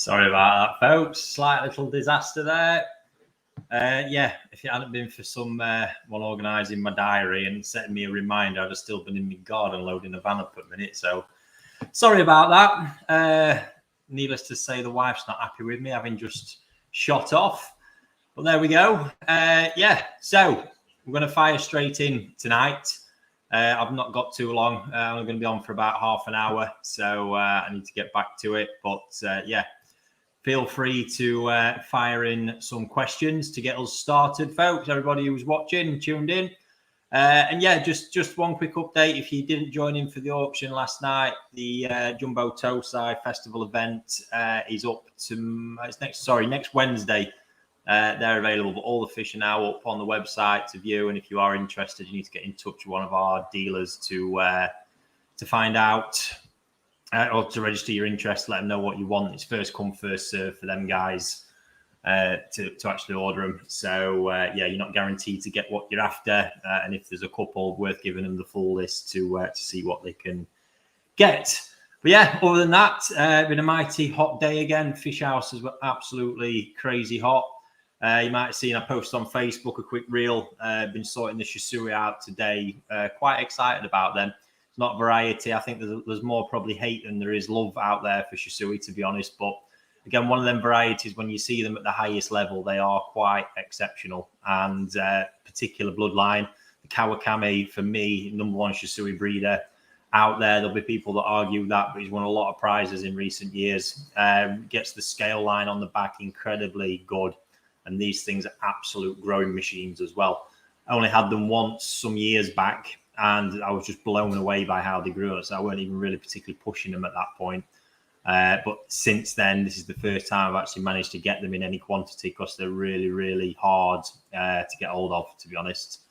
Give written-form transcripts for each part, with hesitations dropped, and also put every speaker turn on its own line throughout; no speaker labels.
Sorry about that, folks. Slight little disaster there. Yeah, if it hadn't been for someone organising my diary and setting me a reminder, I'd have still been in my garden loading the van up at the minute. So sorry about that. Needless to say, the wife's not happy with me, having just shot off. But there we go. Yeah, so we're going to fire straight in tonight. I've not got too long. I'm going to be on for about half an hour, so I need to get back to it. But yeah, feel free to fire in some questions to get us started, folks. Everybody who's watching, tuned in. And yeah, just one quick update. If you didn't join in for the auction last night, the Jumbo Tosai Festival event is up to next Wednesday. They're available, but all the fish are now up on the website to view. And if you are interested, you need to get in touch with one of our dealers to find out or to register your interest. Let them know what you want. It's first come, first serve for them guys to actually order them. So yeah, you're not guaranteed to get what you're after. And if there's a couple, worth giving them the full list to see what they can get. But yeah, other than that, been a mighty hot day again. Fish houses were absolutely crazy hot. You might have seen I posted on Facebook a quick reel. Been sorting the Shisui out today. Quite excited about them. It's not variety. I think there's more probably hate than there is love out there for Shisui, to be honest. But again, one of them varieties, when you see them at the highest level, they are quite exceptional. And particular bloodline, the Kawakami, for me, #1 Shisui breeder out there. There'll be people that argue that, but he's won a lot of prizes in recent years. Gets the scale line on the back incredibly good. And these things are absolute growing machines as well. I only had them once some years back, and I was just blown away by how they grew. So I weren't even really particularly pushing them at that point. But since then, this is the first time I've actually managed to get them in any quantity, because they're really, really hard to get hold of, to be honest,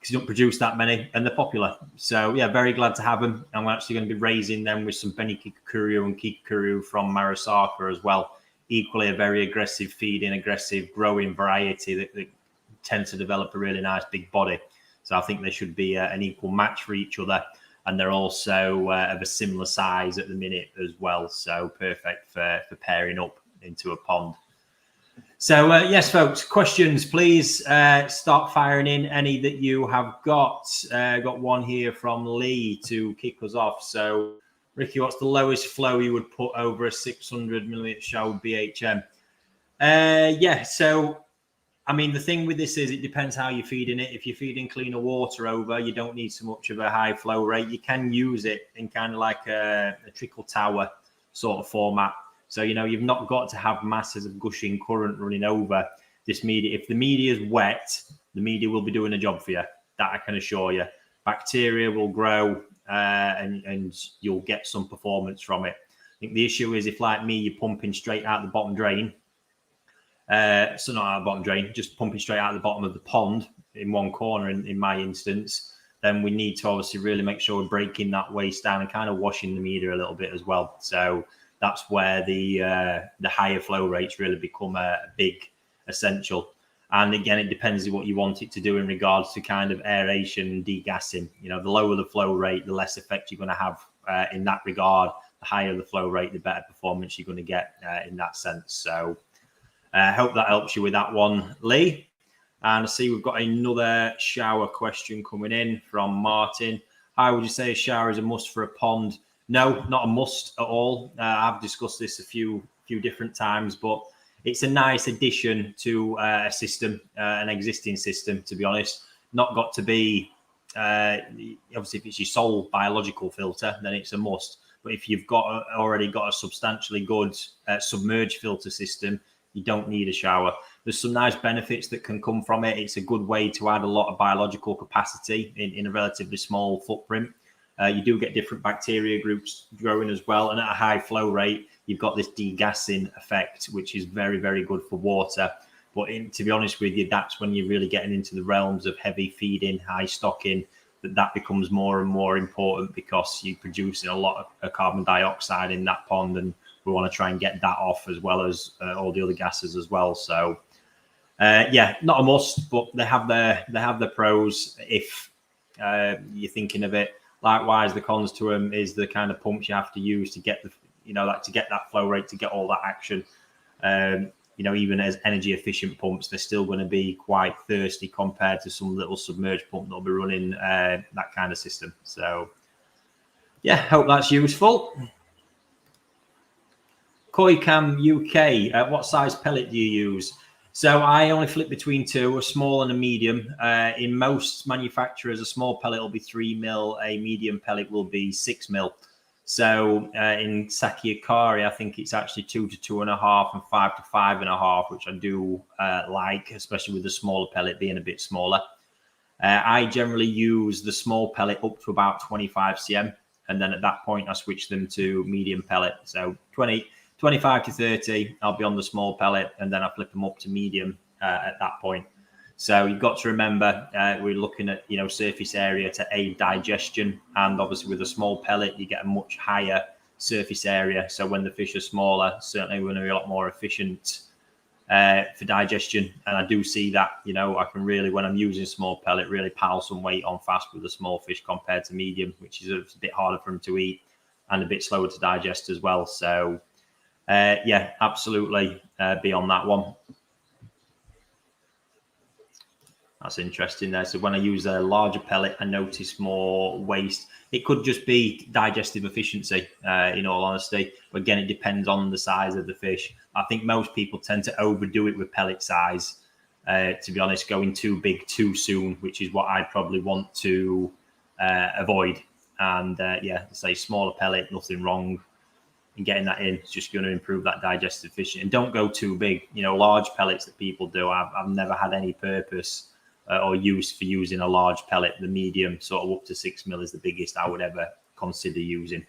because you don't produce that many, and they're popular. So yeah, very glad to have them. I'm actually going to be raising them with some Beni Kikuru and Kikuru from Marasaka as well. Equally a very aggressive feeding, aggressive growing variety that tends to develop a really nice big body. So I think they should be an equal match for each other. And they're also of a similar size at the minute as well. So perfect for pairing up into a pond. So yes, folks, questions, please start firing in any that you have got. Got one here from Lee to kick us off. So Ricky, what's the lowest flow you would put over a 600 milliliter show BHM? Yeah, so I mean, the thing with this is it depends how you're feeding it. If you're feeding cleaner water over, you don't need so much of a high flow rate. You can use it in kind of like a trickle tower sort of format. So, you know, you've not got to have masses of gushing current running over this media. If the media is wet, the media will be doing a job for you. That I can assure you. Bacteria will grow. And you'll get some performance from it. I think the issue is if, like me, you're pumping straight out the bottom drain, so not out the bottom drain, just pumping straight out the bottom of the pond in one corner in my instance, then we need to obviously really make sure we're breaking that waste down and kind of washing the media a little bit as well. So that's where the higher flow rates really become a big essential. And again, it depends on what you want it to do in regards to kind of aeration and degassing. You know, the lower the flow rate, the less effect you're going to have in that regard. The higher the flow rate, the better performance you're going to get in that sense. So I hope that helps you with that one, Lee. And I see we've got another shower question coming in from Martin. How would you say a shower is a must for a pond? No, not a must at all. I've discussed this a few different times, but it's a nice addition to a system, an existing system, to be honest. Not got to be, obviously, if it's your sole biological filter, then it's a must. But if you've already got a substantially good submerged filter system, you don't need a shower. There's some nice benefits that can come from it. It's a good way to add a lot of biological capacity in a relatively small footprint. You do get different bacteria groups growing as well. And at a high flow rate, you've got this degassing effect, which is very, very good for water. But to be honest with you, that's when you're really getting into the realms of heavy feeding, high stocking, that becomes more and more important because you're producing a lot of carbon dioxide in that pond. And we want to try and get that off as well as all the other gases as well. So, yeah, not a must, but they have their pros if you're thinking of it. Likewise, the cons to them is the kind of pumps you have to use to get like to get that flow rate, to get all that action. Even as energy efficient pumps, they're still going to be quite thirsty compared to some little submerged pump that'll be running that kind of system. So yeah, hope that's useful. Koi Cam UK, what size pellet do you use? So I only flip between two, a small and a medium. In most manufacturers, a small pellet will be 3 mil, a medium pellet will be 6 mil. So in Saki Akari, I think it's actually 2 to 2.5 and 5 to 5.5, which I do like, especially with the smaller pellet being a bit smaller. I generally use the small pellet up to about 25 cm. And then at that point, I switch them to medium pellet. So 25 to 30, I'll be on the small pellet, and then I flip them up to medium at that point. So you've got to remember, we're looking at, surface area to aid digestion. And obviously with a small pellet, you get a much higher surface area. So when the fish are smaller, certainly we're going to be a lot more efficient for digestion. And I do see that, I can really, when I'm using small pellet, really pile some weight on fast with the small fish compared to medium, which is a bit harder for them to eat and a bit slower to digest as well. So yeah, absolutely be on that one. That's interesting there. So when I use a larger pellet, I notice more waste. It could just be digestive efficiency, in all honesty. But again, it depends on the size of the fish. I think most people tend to overdo it with pellet size, to be honest, going too big too soon, which is what I'd probably want to avoid. And yeah, say smaller pellet, nothing wrong in getting that in. It's just going to improve that digestive efficiency. And don't go too big. Large pellets that people do, I've never had any purpose or use for using a large pellet. The medium, sort of up to 6 mil, is the biggest I would ever consider using.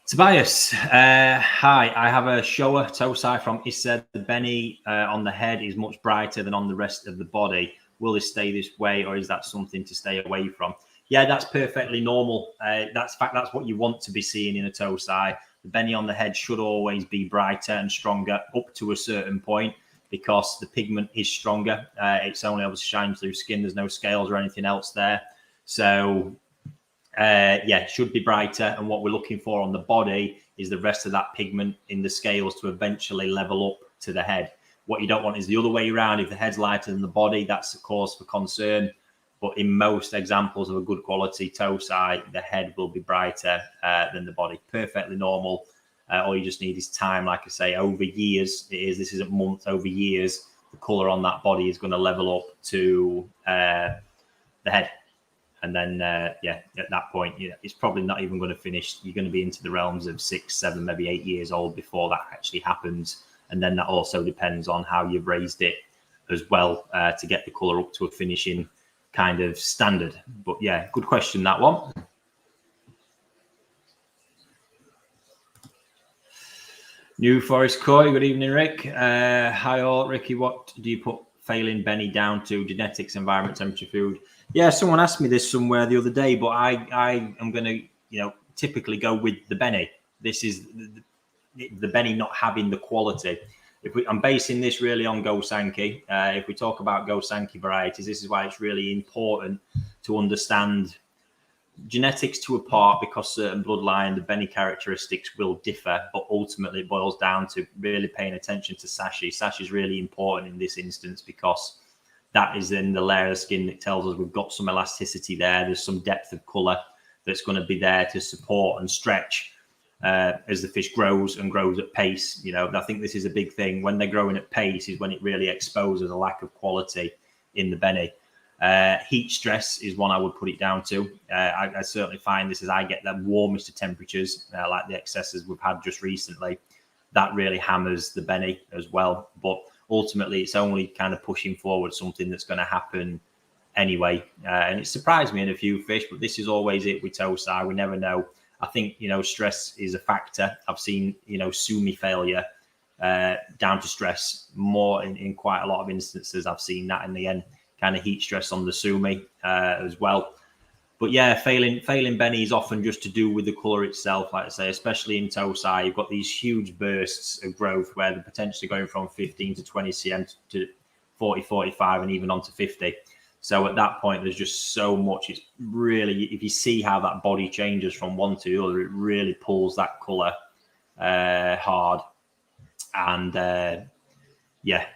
Tobias, hi. I have a Showa Tosai from Issed. The Benny on the head is much brighter than on the rest of the body. Will this stay this way, or is that something to stay away from? Yeah, that's perfectly normal. That's what you want to be seeing in a Tosai. The Benny on the head should always be brighter and stronger up to a certain point, because the pigment is stronger. It's only obviously shining through skin. There's no scales or anything else there. So yeah, it should be brighter. And what we're looking for on the body is the rest of that pigment in the scales to eventually level up to the head. What you don't want is the other way around. If the head's lighter than the body, that's a cause for concern. But in most examples of a good quality Tosai, the head will be brighter than the body. Perfectly normal. All you just need is time. Like I say, over years, this isn't months, over years, the colour on that body is going to level up to the head. And then, yeah, at that point, it's probably not even going to finish. You're going to be into the realms of 6, 7, maybe 8 years old before that actually happens. And then that also depends on how you've raised it as well to get the colour up to a finishing kind of standard. But yeah, good question, that one. New Forest Koi, good evening, Rick. Hi all. Ricky, what do you put failing Benny down to? Genetics, environment, temperature, food? Yeah, someone asked me this somewhere the other day, but I am going to, typically go with the Benny. This is the Benny not having the quality. I'm basing this really on Gosanki. If we talk about Gosanki varieties, this is why it's really important to understand genetics to a part, because certain bloodline, the Benny characteristics will differ, but ultimately it boils down to really paying attention to Sashi. Sashi is really important in this instance, because that is in the layer of skin that tells us we've got some elasticity there. There's some depth of color that's going to be there to support and stretch as the fish grows and grows at pace. I think this is a big thing. When they're growing at pace is when it really exposes a lack of quality in the Benny. Heat stress is one I would put it down to. I certainly find this as I get the warmest of temperatures, like the excesses we've had just recently, that really hammers the Benny as well. But ultimately, it's only kind of pushing forward something that's going to happen anyway. And it surprised me in a few fish, but this is always it with Tosai. We never know. I think, stress is a factor. I've seen, Sumi failure down to stress more in quite a lot of instances. I've seen that in the end, kind of heat stress on the Sumi as well. But yeah, failing Benny is often just to do with the colour itself. Like I say, especially in Tosai, you've got these huge bursts of growth where they're potentially going from 15 to 20 cm to 40, 45, and even on to 50. So at that point, there's just so much. It's really, if you see how that body changes from one to the other, it really pulls that colour hard. And yeah,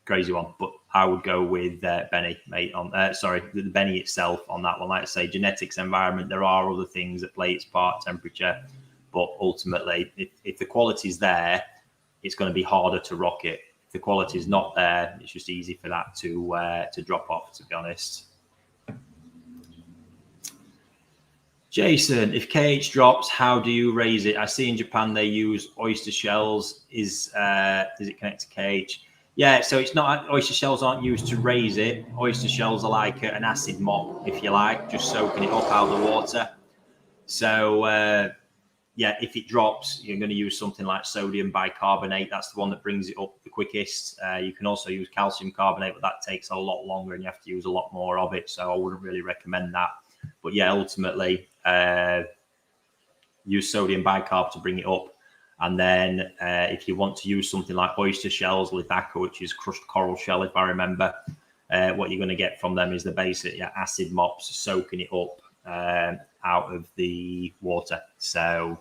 crazy one. But I would go with Benny, mate. On the Benny itself on that one. Like I say, genetics, environment. There are other things that play its part, temperature. But ultimately, if the quality's there, it's going to be harder to rock it. If the quality's not there, it's just easy for that to drop off, to be honest. Jason, if KH drops, how do you raise it? I see in Japan they use oyster shells. Does it connect to KH? Yeah, so it's not, oyster shells aren't used to raise it. Oyster shells are like an acid mop, if you like, just soaking it up out of the water. So yeah, if it drops, you're going to use something like sodium bicarbonate. That's the one that brings it up the quickest. You can also use calcium carbonate, but that takes a lot longer and you have to use a lot more of it. So I wouldn't really recommend that. But yeah, ultimately, use sodium bicarb to bring it up. And then if you want to use something like oyster shells, lithaca, which is crushed coral shell, if I remember, what you're going to get from them is the basic acid mops, soaking it up out of the water. So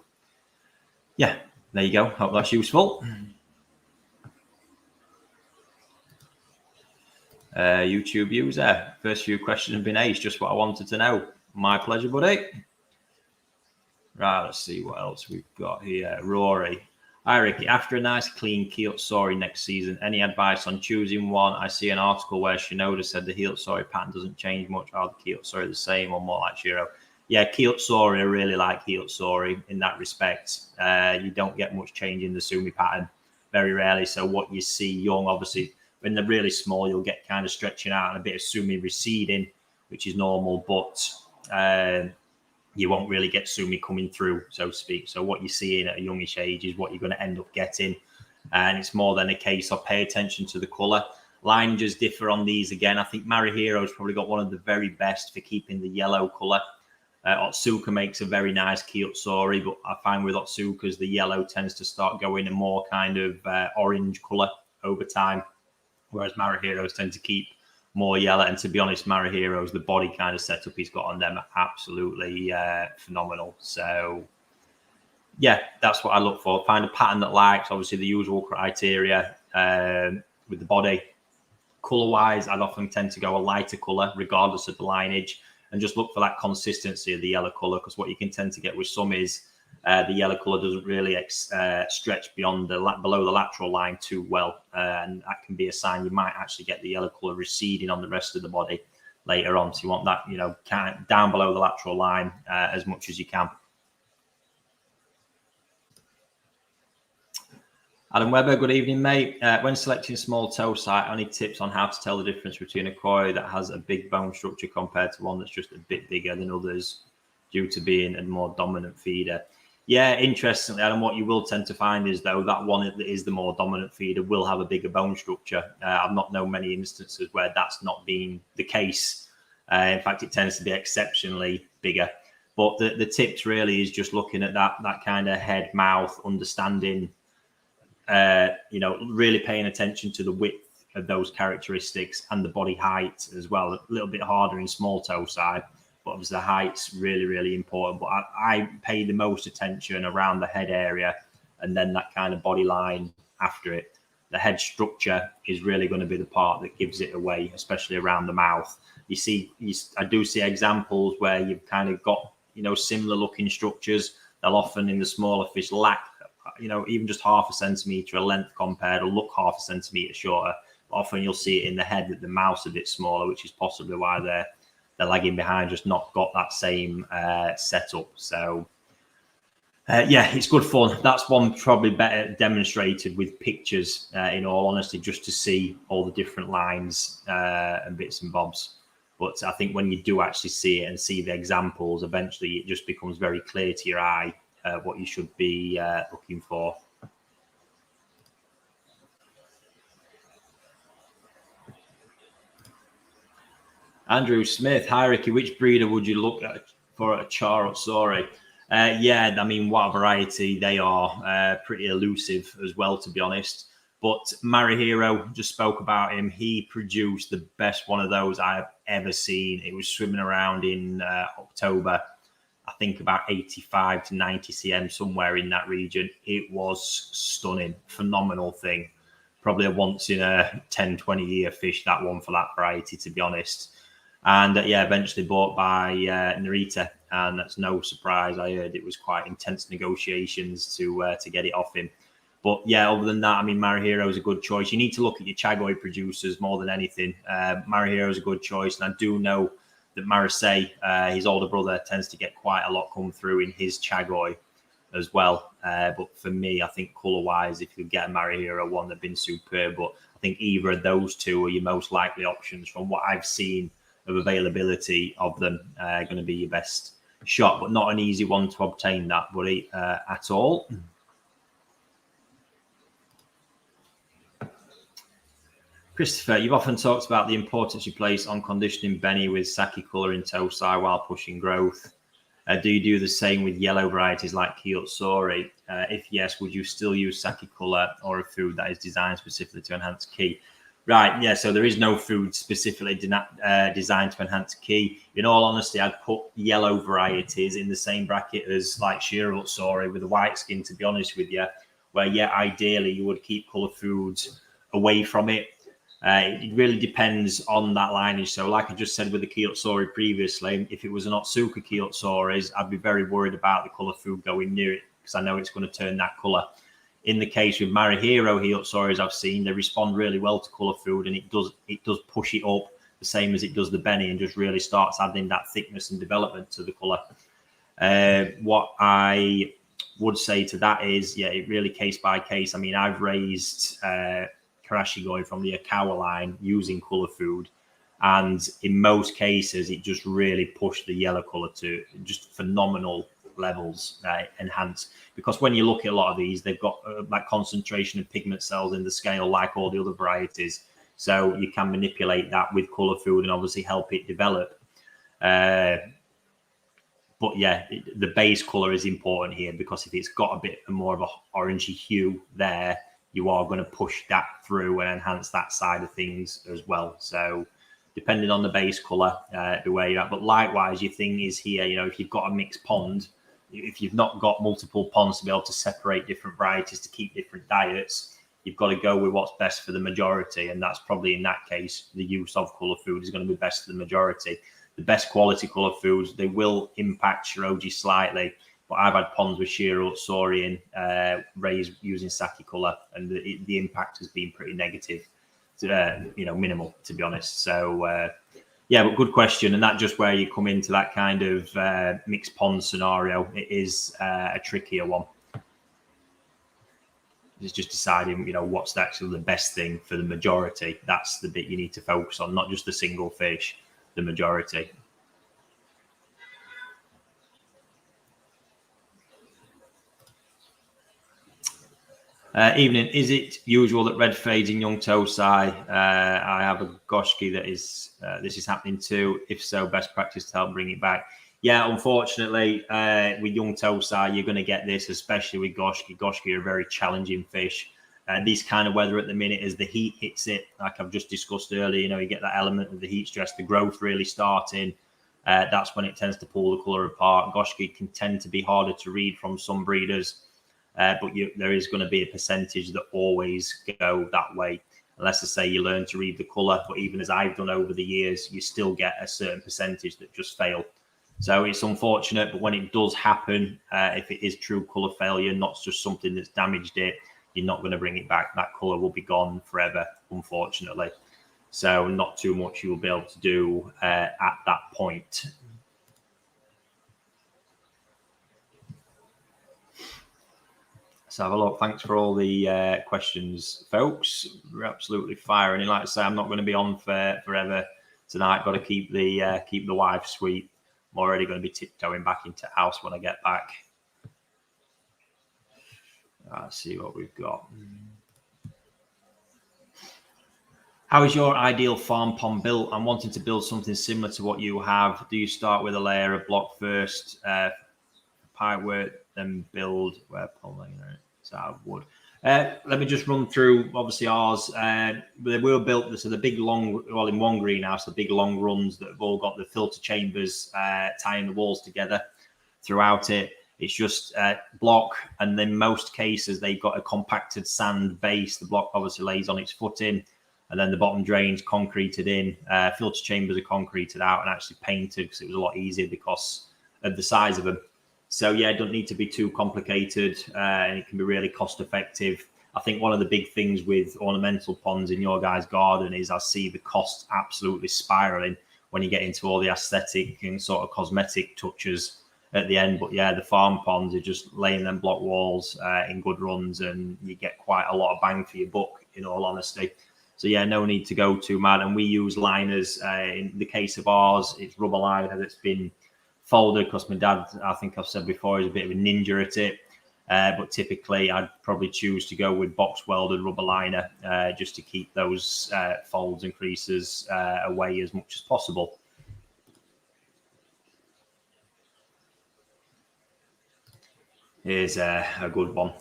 yeah, there you go. Hope that's useful. YouTube user, first few questions have been ace, just what I wanted to know. My pleasure, buddy. Right, let's see what else we've got here. Rory. Hi, Ricky. After a nice clean Kyotsuri next season, any advice on choosing one? I see an article where Shinoda said the Kyotsuri pattern doesn't change much. Are the Kyotsuri the same or more like Shiro? Yeah, Kyotsuri, I really like Kyotsuri in that respect. You don't get much change in the Sumi pattern, very rarely. So what you see young, obviously, when they're really small, you'll get kind of stretching out and a bit of Sumi receding, which is normal, but you won't really get Sumi coming through, so to speak. So what you're seeing at a youngish age is what you're going to end up getting. And it's more than a case of pay attention to the colour. Lineages differ on these again. I think Marihiro's probably got one of the very best for keeping the yellow colour. Otsuka makes a very nice Kyotsuri, but I find with Otsuka's, the yellow tends to start going a more kind of orange colour over time, whereas Marihiro's tend to keep more yellow. And to be honest, Marihiro's, the body kind of setup he's got on them are absolutely phenomenal. So yeah, that's what I look for. Find a pattern that likes, obviously, the usual criteria with the body. Colour-wise, I'd often tend to go a lighter colour, regardless of the lineage, and just look for that consistency of the yellow colour, because what you can tend to get with some is the yellow colour doesn't really stretch beyond below the lateral line too well, and that can be a sign you might actually get the yellow colour receding on the rest of the body later on. So you want that, kind of down below the lateral line as much as you can. Adam Webber, good evening, mate. When selecting small toe site, any tips on how to tell the difference between a koi that has a big bone structure compared to one that's just a bit bigger than others due to being a more dominant feeder? Yeah, interestingly, Adam, what you will tend to find is, though, that one that is the more dominant feeder will have a bigger bone structure. I've not known many instances where that's not been the case. In fact, it tends to be exceptionally bigger. But the tips really is just looking at that kind of head, mouth, understanding, really paying attention to the width of those characteristics and the body height as well. A little bit harder in small toe side, but obviously the height's really, really important. But I pay the most attention around the head area and then that kind of body line after it. The head structure is really going to be the part that gives it away, especially around the mouth. I do see examples where you've kind of got, similar looking structures. They'll often in the smaller fish lack, even just half a centimetre of length compared, or look half a centimetre shorter. But often you'll see it in the head that the mouth's a bit smaller, which is possibly why they're lagging behind, just not got that same setup. So yeah, it's good fun. That's one probably better demonstrated with pictures, in all honesty, just to see all the different lines and bits and bobs. But I think when you do actually see it and see the examples, eventually it just becomes very clear to your eye what you should be looking for. Andrew Smith, hi Ricky, which breeder would you look at for a Kyotsuri? Yeah, I mean, what a variety. They are pretty elusive as well, to be honest. But Marihiro, just spoke about him. He produced the best one of those I have ever seen. It was swimming around in October, I think about 85 to 90 cm, somewhere in that region. It was stunning, phenomenal thing. Probably a once in a 10, 20 year fish, that one, for that variety, to be honest. And yeah, eventually bought by Narita. And that's no surprise. I heard it was quite intense negotiations to get it off him. But yeah, other than that, I mean, Marihiro is a good choice. You need to look at your Chagoi producers more than anything. Marihiro is a good choice. And I do know that Marseille, his older brother, tends to get quite a lot come through in his Chagoi as well. But for me, I think colour-wise, if you get a Marihiro one, they've been superb. But I think either of those two are your most likely options from what I've seen of availability of them. Going to be your best shot, but not an easy one to obtain that, buddy, at all. Christopher, you've often talked about the importance you place on conditioning Benny with sake colour in Tosai while pushing growth. Do you do the same with yellow varieties like Kiyotsuri? If yes, would you still use sake colour or a food that is designed specifically to enhance ki? Right, yeah, so there is no food specifically designed to enhance ki. In all honesty, I'd put yellow varieties in the same bracket as like Shirotsuri with the white skin, to be honest with you, where, yeah, ideally you would keep colour foods away from it. It really depends on that lineage. So like I just said with the Kiyotsuri previously, if it was an Otsuka Kiyotsuris, I'd be very worried about the colour food going near it because I know it's going to turn that colour. In the case with Marihiro Kiyotsuris I've seen, they respond really well to colour food, and it does push it up the same as it does the Benny, and just really starts adding that thickness and development to the colour. What I would say to that is, yeah, it really case by case. I mean, I've raised Karashi going from the Akawa line using colour food, and in most cases it just really pushed the yellow colour to just phenomenal levels, enhanced, because when you look at a lot of these, they've got that concentration of pigment cells in the scale like all the other varieties, so you can manipulate that with colour food and obviously help it develop. But yeah, the base colour is important here, because if it's got a bit more of a orangey hue there, you are going to push that through and enhance that side of things as well. So depending on the base colour, the way you're at. But likewise, your thing is here, you know, if you've got a mixed pond, if you've not got multiple ponds to be able to separate different varieties to keep different diets, you've got to go with what's best for the majority. And that's probably, in that case, the use of colour food is going to be best for the majority. The best quality colour foods, they will impact Shiroji slightly. But I've had ponds with Shirotsuri raised using sake colour, and the impact has been pretty negative, minimal, to be honest. So, yeah, but good question. And that's just where you come into that kind of mixed pond scenario. It is a trickier one. It's just deciding, what's actually the best thing for the majority. That's the bit you need to focus on, not just the single fish, the majority. Evening. Is it usual that red fades in young Tosai? I have a Goshki that is, this is happening too. If so, best practice to help bring it back. Yeah, unfortunately, with young Tosai, you're going to get this, especially with Goshki. Goshki are a very challenging fish. These kind of weather at the minute, as the heat hits it, like I've just discussed earlier, you get that element of the heat stress, the growth really starting. That's when it tends to pull the colour apart. Goshki can tend to be harder to read from some breeders. But there is going to be a percentage that always go that way, unless I say you learn to read the colour. But even as I've done over the years, you still get a certain percentage that just fail. So it's unfortunate, but when it does happen, if it is true colour failure, not just something that's damaged it, you're not going to bring it back. That colour will be gone forever, unfortunately. So not too much you will be able to do at that point. Let's have a look. Thanks for all the questions, folks. We're absolutely firing. And like I say, I'm not going to be on for forever tonight. Got to keep the wife sweet. I'm already going to be tiptoeing back into house when I get back. Let's see what we've got. How is your ideal farm pond built? I'm wanting to build something similar to what you have. Do you start with a layer of block first, pipe work, then build where pond out of wood? Let me just run through, obviously, ours. They were built, so the big long, all in one greenhouse, the big long runs that have all got the filter chambers tying the walls together throughout it. It's just block, and in most cases, they've got a compacted sand base. The block obviously lays on its footing, and then the bottom drains concreted in. Filter chambers are concreted out and actually painted because it was a lot easier because of the size of them. So yeah, it doesn't need to be too complicated, and it can be really cost effective. I think one of the big things with ornamental ponds in your guys' garden is I see the cost absolutely spiraling when you get into all the aesthetic and sort of cosmetic touches at the end. But yeah, the farm ponds are just laying them block walls in good runs, and you get quite a lot of bang for your buck, in all honesty. So yeah, no need to go too mad. And we use liners. In the case of ours, it's rubber liner that's been folded, because my dad, I think I've said before, is a bit of a ninja at it. But typically, I'd probably choose to go with box welded rubber liner just to keep those folds and creases away as much as possible. Here's a good one,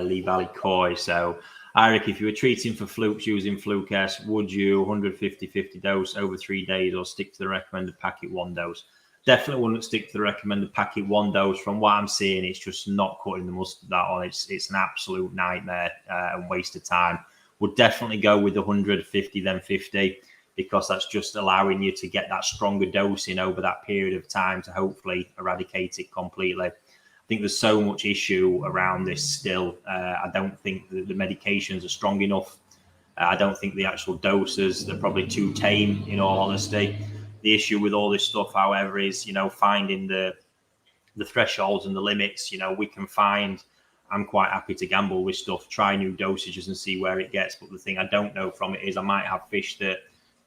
Lee Valley Koi. So, Rick, if you were treating for flukes using Fluke S, would you 150-50 dose over 3 days or stick to the recommended packet 1 dose? Definitely wouldn't stick to the recommended packet 1 dose. From what I'm seeing, it's just not cutting the mustard that on. It's an absolute nightmare and waste of time. Would definitely go with the 150 then 50, because that's just allowing you to get that stronger dosing over that period of time to hopefully eradicate it completely. I think there's so much issue around this still. I don't think the medications are strong enough. I don't think the actual doses, they're probably too tame, in all honesty. The issue with all this stuff, however, is, finding the thresholds and the limits. We can find, I'm quite happy to gamble with stuff, try new dosages and see where it gets. But the thing I don't know from it is I might have fish that,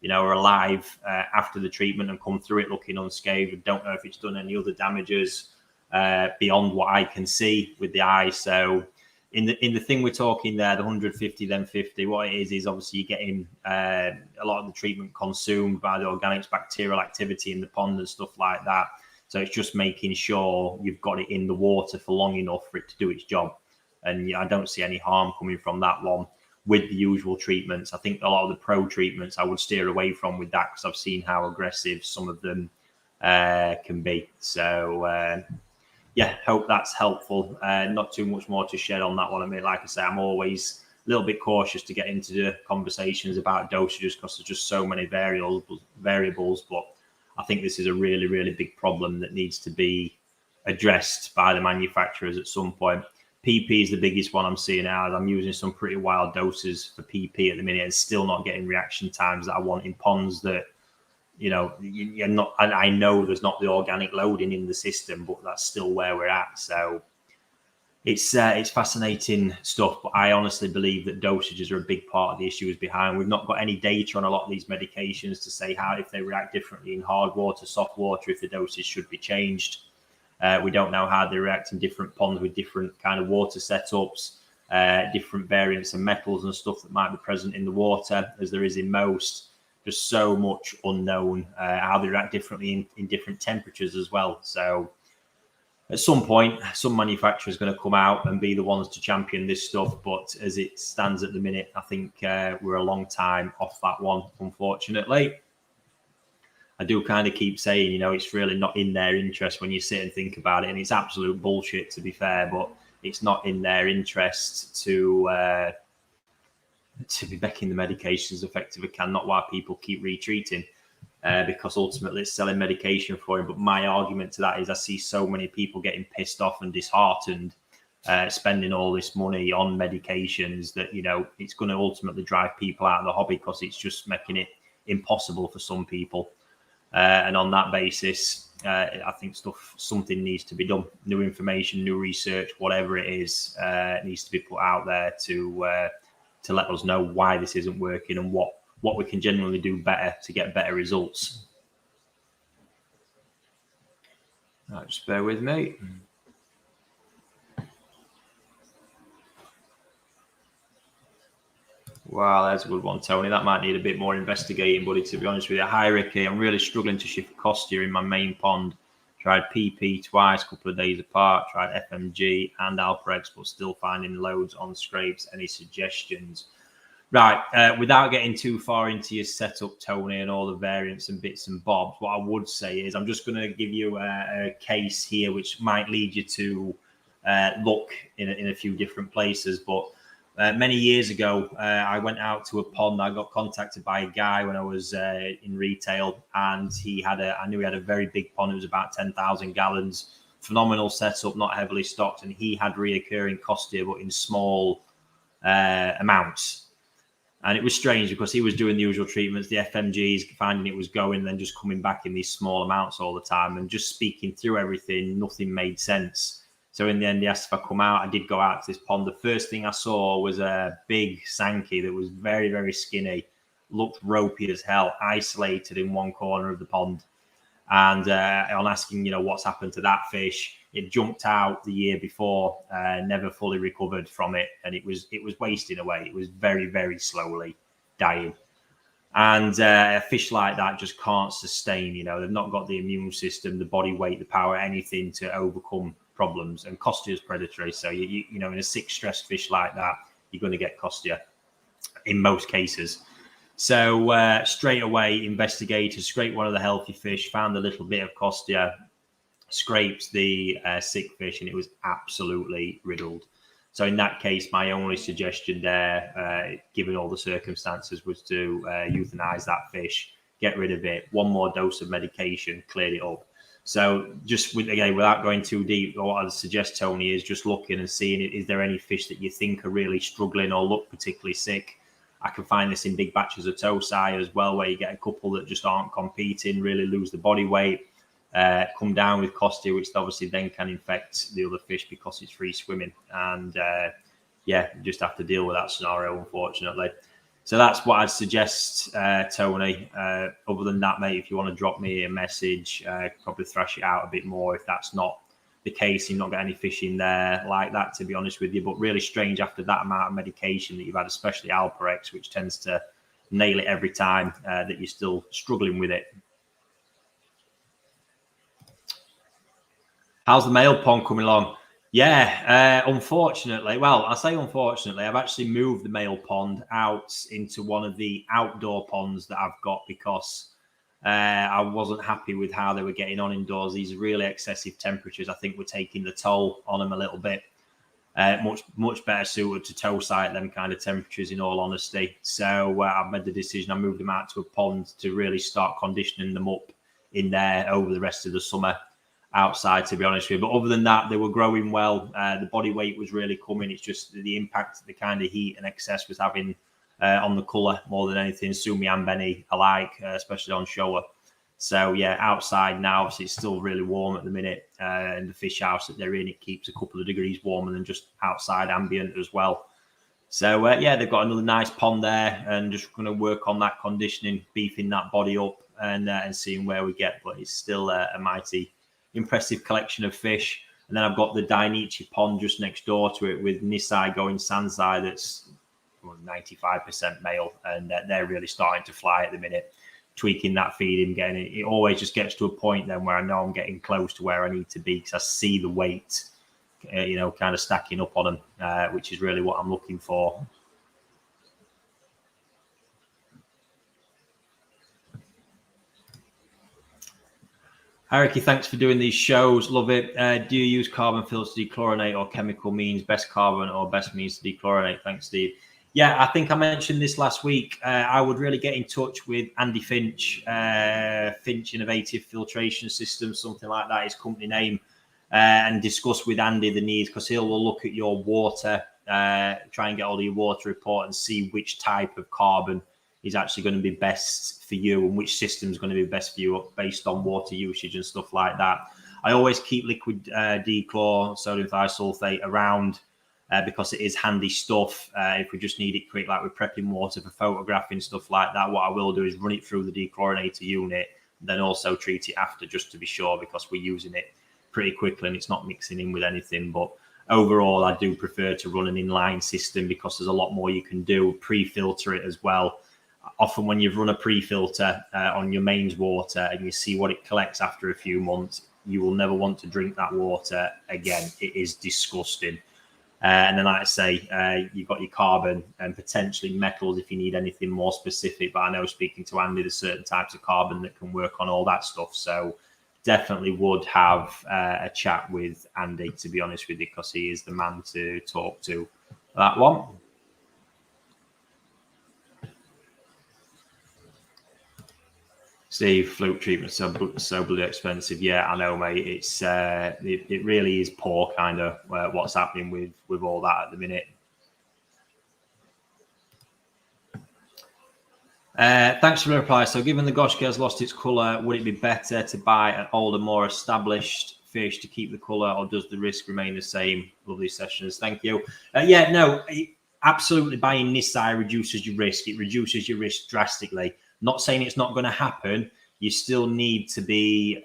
are alive after the treatment and come through it looking unscathed. I don't know if it's done any other damages beyond what I can see with the eye. So in the thing we're talking there, the 150 then 50, what it is obviously you're getting a lot of the treatment consumed by the organics, bacterial activity in the pond and stuff like that. So it's just making sure you've got it in the water for long enough for it to do its job. And I don't see any harm coming from that one with the usual treatments. I think a lot of the pro treatments I would steer away from with that, because I've seen how aggressive some of them can be. So yeah, hope that's helpful. Not too much more to shed on that one. I mean, like I say, I'm always a little bit cautious to get into the conversations about dosages because there's just so many variables. But I think this is a really, really big problem that needs to be addressed by the manufacturers at some point. PP is the biggest one I'm seeing now. I'm using some pretty wild doses for PP at the minute and still not getting reaction times that I want in ponds that, you're not, and I know there's not the organic loading in the system, but that's still where we're at. So it's fascinating stuff, but I honestly believe that dosages are a big part of the issues behind. We've not got any data on a lot of these medications to say how, if they react differently in hard water, soft water, if the dosage should be changed. We don't know how they react in different ponds with different kind of water setups, different variants of metals and stuff that might be present in the water, as there is in most. Just so much unknown, how they react differently in different temperatures as well. So at some point, some manufacturer is going to come out and be the ones to champion this stuff. But as it stands at the minute, I think we're a long time off that one, unfortunately. I do kind of keep saying, it's really not in their interest when you sit and think about it. And it's absolute bullshit, to be fair, but it's not in their interest to be making the medications as effective as can, not why people keep retreating, because ultimately it's selling medication for him. But my argument to that is I see so many people getting pissed off and disheartened, spending all this money on medications that, it's going to ultimately drive people out of the hobby because it's just making it impossible for some people. And on that basis, I think something needs to be done. New information, new research, whatever it is, needs to be put out there to let us know why this isn't working and what we can generally do better to get better results. Right, just bear with me. Wow, that's a good one, Tony. That might need a bit more investigating, buddy, to be honest with you. Hi, Ricky. I'm really struggling to shift cost here in my main pond. Tried PP twice, a couple of days apart. Tried FMG and Alprex, but still finding loads on scrapes. Any suggestions? Right, without getting too far into your setup, Tony, and all the variants and bits and bobs, what I would say is I'm just going to give you a case here which might lead you to look in a few different places. But many years ago, I went out to a pond. I got contacted by a guy when I was in retail, and I knew he had a very big pond. It was about 10,000 gallons, phenomenal setup, not heavily stocked, and he had reoccurring Costia, but in small amounts. And it was strange because he was doing the usual treatments, the FMGs, finding it was going, then just coming back in these small amounts all the time. And just speaking through everything, nothing made sense. So in the end, he asked if I come out. I did go out to this pond. The first thing I saw was a big Sankey that was very, very skinny, looked ropey as hell, isolated in one corner of the pond. And on asking, what's happened to that fish, it jumped out the year before, never fully recovered from it, and it was wasting away. It was very, very slowly dying. And a fish like that just can't sustain. They've not got the immune system, the body weight, the power, anything to overcome problems. And Costia is predatory, so in a sick, stressed fish like that, you're going to get Costia in most cases. So straight away, investigators scraped one of the healthy fish, found a little bit of Costia, scraped the sick fish, and it was absolutely riddled. So in that case, my only suggestion there, given all the circumstances, was to euthanize that fish, get rid of it. One more dose of medication, cleared it up. So just without going too deep, what I'd suggest, Tony, is just looking and seeing, is there any fish that you think are really struggling or look particularly sick? I can find this in big batches of Tosai as well, where you get a couple that just aren't competing, really lose the body weight, come down with Costia, which obviously then can infect the other fish because it's free swimming. And you just have to deal with that scenario, unfortunately. So that's what I'd suggest, Tony. Other than that, mate, if you want to drop me a message, probably thrash it out a bit more if that's not the case. You've not got any fish in there like that, to be honest with you. But really strange after that amount of medication that you've had, especially Alprex, which tends to nail it every time, that you're still struggling with it. How's the male pond coming along? Yeah, unfortunately, well, I say unfortunately, I've actually moved the male pond out into one of the outdoor ponds that I've got because I wasn't happy with how they were getting on indoors. These really excessive temperatures, I think, were taking the toll on them a little bit. Much better suited to Tosai at them kind of temperatures, in all honesty. So I've made the decision. I moved them out to a pond to really start conditioning them up in there over the rest of the summer outside, to be honest with you. But other than that, they were growing well. The body weight was really coming. It's just the impact the kind of heat and excess was having on the colour more than anything. Sumi and Benny alike, especially on shower. So yeah, outside now, obviously it's still really warm at the minute. And the fish house that they're in, it keeps a couple of degrees warmer than just outside ambient as well. So they've got another nice pond there, and just going to work on that conditioning, beefing that body up, and seeing where we get. But it's still a mighty impressive collection of fish. And then I've got the Dainichi pond just next door to it with Nisai going Sansai that's 95% male, and they're really starting to fly at the minute. Tweaking that feeding, getting it always just gets to a point then where I know I'm getting close to where I need to be, because I see the weight kind of stacking up on them, which is really what I'm looking for. Hi, Ricky, thanks for doing these shows. Love it. Do you use carbon filters to dechlorinate, or chemical means? Best carbon or best means to dechlorinate? Thanks, Steve. Yeah, I think I mentioned this last week. I would really get in touch with Andy Finch, Finch Innovative Filtration Systems, something like that, his company name, and discuss with Andy the needs, because he'll look at your water, try and get all of your water report and see which type of carbon is actually going to be best for you and which system is going to be best for you based on water usage and stuff like that. I always keep liquid dechlor, sodium thiosulfate around because it is handy stuff. If we just need it quick, like we're prepping water for photographing, stuff like that, what I will do is run it through the dechlorinator unit, then also treat it after, just to be sure, because we're using it pretty quickly and it's not mixing in with anything. But overall, I do prefer to run an inline system because there's a lot more you can do. Pre-filter it as well. Often when you've run a pre-filter on your mains water and you see what it collects after a few months, you will never want to drink that water again. It is disgusting. And then, like I say, you've got your carbon and potentially metals if you need anything more specific. But I know, speaking to Andy, there's certain types of carbon that can work on all that stuff. So definitely would have a chat with Andy, to be honest with you, because he is the man to talk to that one. Steve, flute treatment so bloody expensive. Yeah, I know, mate. It's it really is poor, kind of what's happening with all that at the minute. Thanks for the reply. So, given the Goshki has lost its colour, would it be better to buy an older, more established fish to keep the colour, or does the risk remain the same? Lovely sessions. Thank you. Yeah, no, absolutely. Buying Nisai reduces your risk. It reduces your risk drastically. Not saying it's not going to happen. You still need to be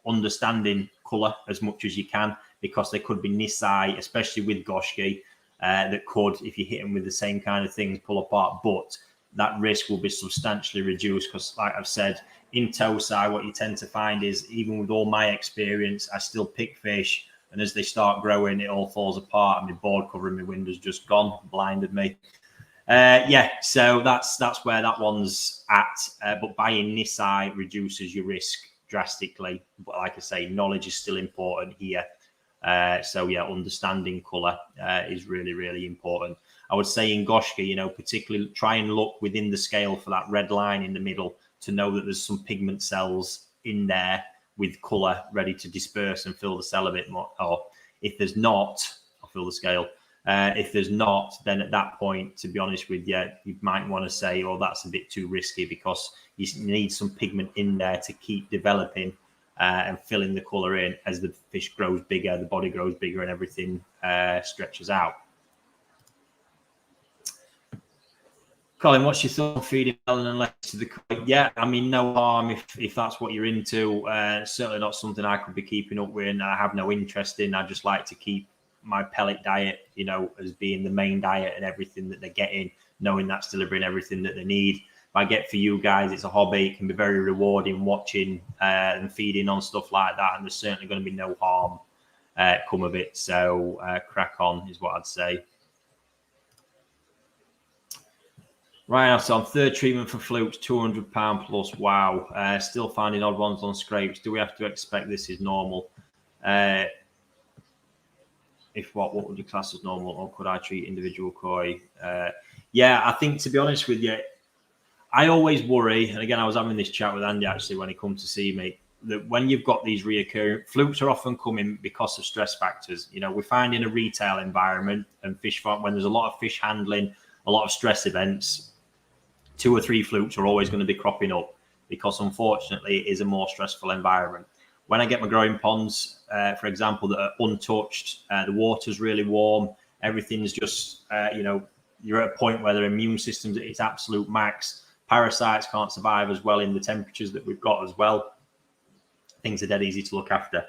understanding colour as much as you can, because there could be Nisai, especially with Goshki, that could, if you hit them with the same kind of things, pull apart. But that risk will be substantially reduced, because, like I've said, in Tosai, what you tend to find is, even with all my experience, I still pick fish, and as they start growing, it all falls apart, and my board covering my window's just gone, blinded me. Yeah, so that's where that one's at. But buying Nisai reduces your risk drastically. But like I say, knowledge is still important here. So yeah, understanding colour is really, really important. I would say in Goshki, particularly try and look within the scale for that red line in the middle to know that there's some pigment cells in there with colour ready to disperse and fill the cell a bit more. Or if there's not, I'll fill the scale. If there's not, then at that point, to be honest with you, you might want to say, oh, that's a bit too risky, because you need some pigment in there to keep developing and filling the colour in as the fish grows bigger, the body grows bigger, and everything stretches out. Colin, what's your thought on feeding melon and lettuce to the koi? Yeah, I mean, no harm if that's what you're into. Certainly not something I could be keeping up with, and I have no interest in. I just like to keep my pellet diet, as being the main diet, and everything that they're getting, knowing that's delivering everything that they need. If I get for you guys, it's a hobby. It can be very rewarding watching and feeding on stuff like that, and there's certainly going to be no harm come of it. So crack on is what I'd say. Right, so on third treatment for flukes, £200 plus. Wow. Still finding odd ones on scrapes. Do we have to expect this is normal? If what would you class as normal, or could I treat individual koi? Yeah, I think, to be honest with you, I always worry, and again, I was having this chat with Andy actually when he come to see me, that when you've got these reoccurring flukes are often coming because of stress factors. We find in a retail environment and fish farm, when there's a lot of fish handling, a lot of stress events, 2 or 3 flukes are always going to be cropping up, because unfortunately it is a more stressful environment. When I get my growing ponds, for example, that are untouched, the water's really warm, everything's just, you're at a point where their immune system's at its absolute max. Parasites can't survive as well in the temperatures that we've got as well. Things are dead easy to look after.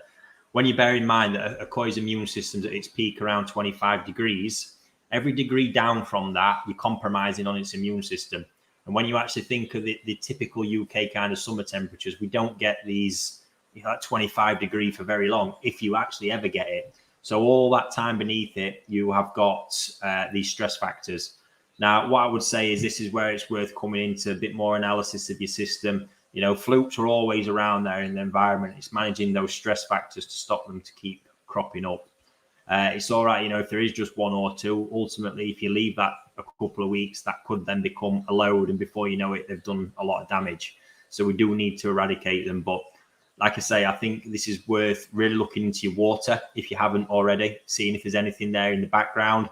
When you bear in mind that a koi's immune system's at its peak around 25 degrees, every degree down from that, you're compromising on its immune system. And when you actually think of the typical UK kind of summer temperatures, we don't get these, that 25 degree for very long, if you actually ever get it. So all that time beneath it, you have got these stress factors. Now, what I would say is this is where it's worth coming into a bit more analysis of your system. Flukes are always around there in the environment. It's managing those stress factors to stop them to keep cropping up. It's all right, if there is just 1 or 2, ultimately, if you leave that a couple of weeks, that could then become a load, and before you know it, they've done a lot of damage. So we do need to eradicate them. But like I say, I think this is worth really looking into your water, if you haven't already, seeing if there's anything there in the background.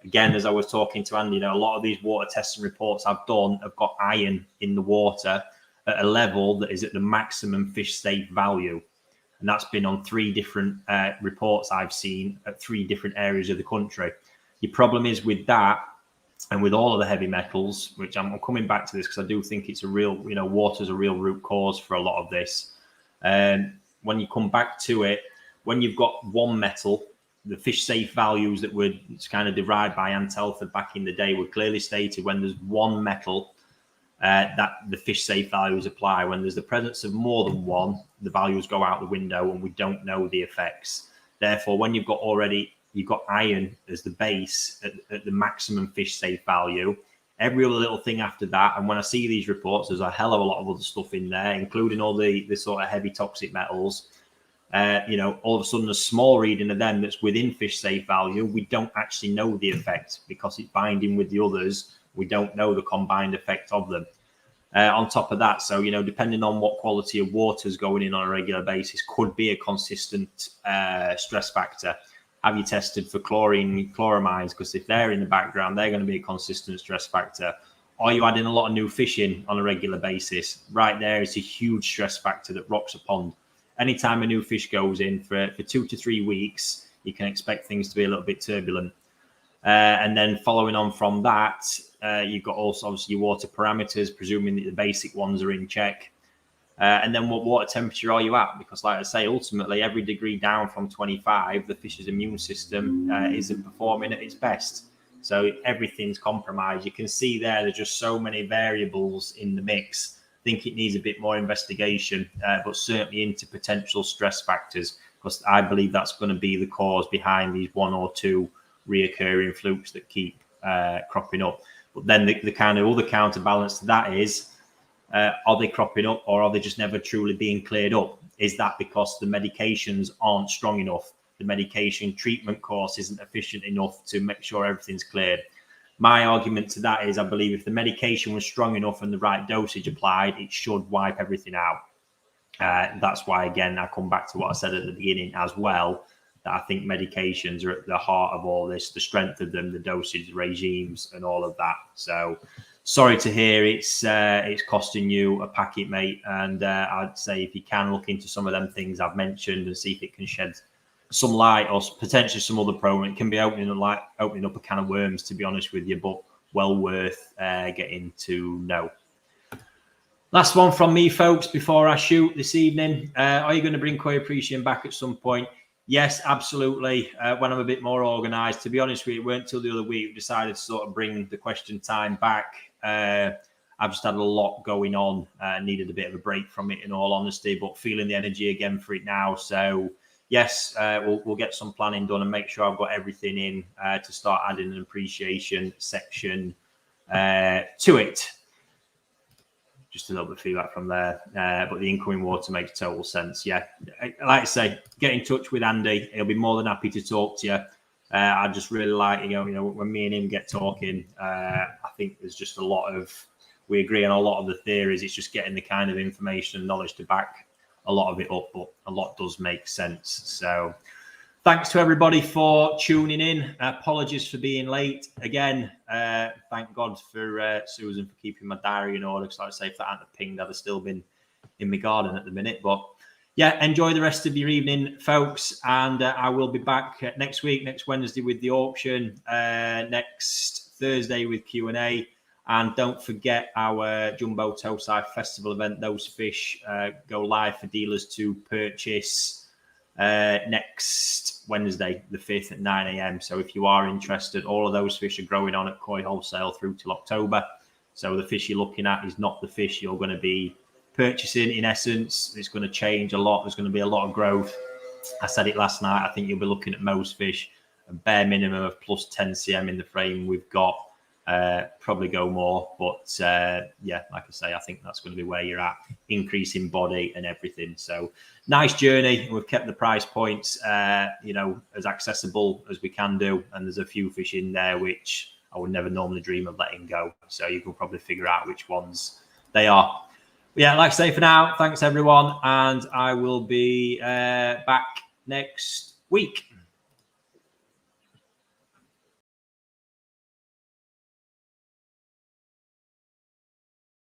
Again, as I was talking to Andy, a lot of these water testing reports I've done have got iron in the water at a level that is at the maximum fish safe value. And that's been on 3 different reports I've seen at 3 different areas of the country. Your problem is with that, and with all of the heavy metals, which I'm coming back to this because I do think it's a real, water's a real root cause for a lot of this. When you come back to it, when you've got one metal, the fish safe values that were kind of derived by Ann Telford back in the day were clearly stated when there's one metal that the fish safe values apply. When there's the presence of more than one, the values go out the window and we don't know the effects. Therefore, when you've got iron as the base at the maximum fish safe value, every other little thing after that, and when I see these reports, there's a hell of a lot of other stuff in there, including all the sort of heavy toxic metals. All of a sudden a small reading of them that's within fish safe value, we don't actually know the effect because it's binding with the others. We don't know the combined effect of them. On top of that, so, depending on what quality of water is going in on a regular basis, could be a consistent stress factor. Have you tested for chloramines? Because if they're in the background, they're going to be a consistent stress factor. Are you adding a lot of new fish in on a regular basis? Right there is a huge stress factor that rocks a pond. Anytime a new fish goes in for 2 to 3 weeks, you can expect things to be a little bit turbulent. And then following on from that, you've got also obviously your water parameters, presuming that the basic ones are in check. And then what water temperature are you at? Because like I say, ultimately, every degree down from 25, the fish's immune system isn't performing at its best. So everything's compromised. You can see there's just so many variables in the mix. I think it needs a bit more investigation, but certainly into potential stress factors, because I believe that's going to be the cause behind these 1 or 2 reoccurring flukes that keep cropping up. But then the kind of other counterbalance to that is, are they cropping up or are they just never truly being cleared up? Is that because the medications aren't strong enough? The medication treatment course isn't efficient enough to make sure everything's cleared? My argument to that is I believe if the medication was strong enough and the right dosage applied, it should wipe everything out. That's why, again, I come back to what I said at the beginning as well, that I think medications are at the heart of all this, the strength of them, the dosage regimes and all of that. So sorry to hear it's costing you a packet, mate. And I'd say if you can look into some of them things I've mentioned and see if it can shed some light or potentially some other program. It can be opening up a can of worms, to be honest with you, but well worth getting to know. Last one from me, folks, before I shoot this evening. Are you going to bring Koi Appreciation back at some point? Yes, absolutely. When I'm a bit more organised. To be honest with you, it weren't until the other week we decided to sort of bring the question time back. I've just had a lot going on. Needed a bit of a break from it, in all honesty, but feeling the energy again for it now. So yes, we'll get some planning done and make sure I've got everything in to start adding an appreciation section to it. Just a little bit of feedback from there. But the incoming water makes total sense. Yeah, like I say, get in touch with Andy. He'll be more than happy to talk to you. I just really like, when me and him get talking, I think there's just we agree on a lot of the theories. It's just getting the kind of information and knowledge to back a lot of it up, but a lot does make sense. So thanks to everybody for tuning in. Apologies for being late again. Thank God for Susan for keeping my diary in order, because like I say, if that hadn't pinged, I'd have still been in my garden at the minute. But yeah, enjoy the rest of your evening, folks, and I will be back next week, next Wednesday with the auction, next Thursday with Q&A. And don't forget our Jumbo Toeside Festival event. Those fish go live for dealers to purchase next Wednesday, the 5th at 9 a.m. So if you are interested, all of those fish are growing on at Koi Wholesale through till October. So the fish you're looking at is not the fish you're going to be purchasing. In essence, it's going to change a lot. There's going to be a lot of growth. I said it last night. I think you'll be looking at most fish a bare minimum of plus 10 cm in the frame we've got. Probably go more, but yeah, like I say, I think that's going to be where you're at, increasing body and everything. So nice journey. We've kept the price points as accessible as we can do, and there's a few fish in there which I would never normally dream of letting go, so you can probably figure out which ones they are. But yeah, like I say, for now, thanks everyone, and I will be back next week.